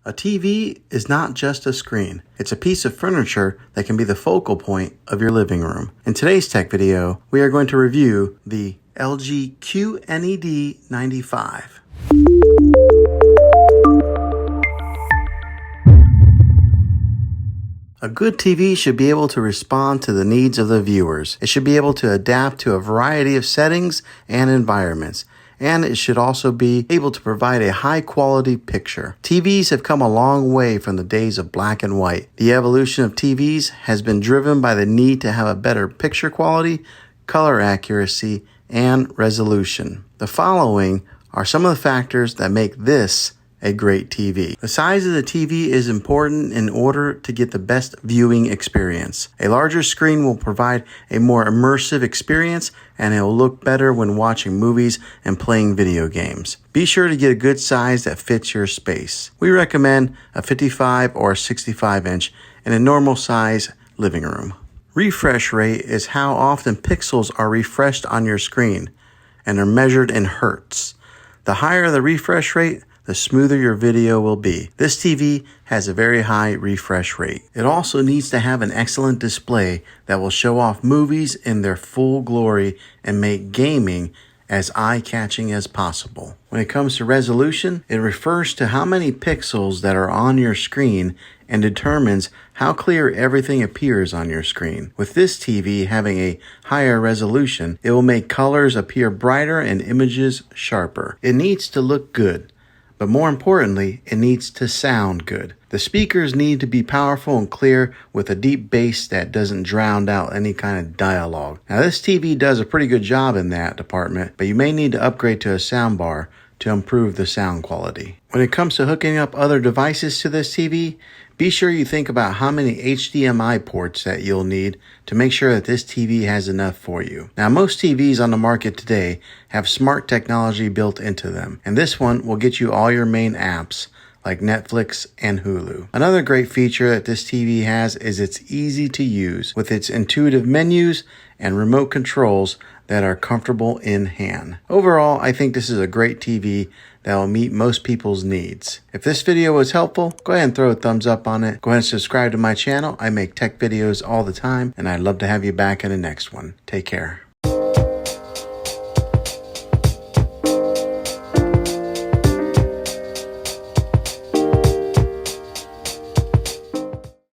A TV is not just a screen. It's a piece of furniture that can be the focal point of your living room. In today's tech video, we are going to review the LG QNED95. A good TV should be able to respond to the needs of the viewers. It should be able to adapt to a variety of settings and environments. And it should also be able to provide a high-quality picture. TVs have come a long way from the days of black and white. The evolution of TVs has been driven by the need to have a better picture quality, color accuracy, and resolution. The following are some of the factors that make this a great TV. The size of the TV is important in order to get the best viewing experience. A larger screen will provide a more immersive experience, and it will look better when watching movies and playing video games. Be sure to get a good size that fits your space. We recommend a 55 or 65 inch in a normal size living room. Refresh rate is how often pixels are refreshed on your screen and are measured in hertz. The higher the refresh rate, the smoother your video will be. This TV has a very high refresh rate. It also needs to have an excellent display that will show off movies in their full glory and make gaming as eye-catching as possible. When it comes to resolution, it refers to how many pixels that are on your screen and determines how clear everything appears on your screen. With this TV having a higher resolution, it will make colors appear brighter and images sharper. It needs to look good. But more importantly, it needs to sound good. The speakers need to be powerful and clear with a deep bass that doesn't drown out any kind of dialogue. Now this TV does a pretty good job in that department, but you may need to upgrade to a soundbar to improve the sound quality. When it comes to hooking up other devices to this TV, be sure you think about how many HDMI ports that you'll need to make sure that this TV has enough for you. Now, most TVs on the market today have smart technology built into them, and this one will get you all your main apps like Netflix and Hulu. Another great feature that this TV has is it's easy to use with its intuitive menus and remote controls that are comfortable in hand. Overall, I think this is a great TV that will meet most people's needs. If this video was helpful, go ahead and throw a thumbs up on it. Go ahead and subscribe to my channel. I make tech videos all the time, and I'd love to have you back in the next one. Take care.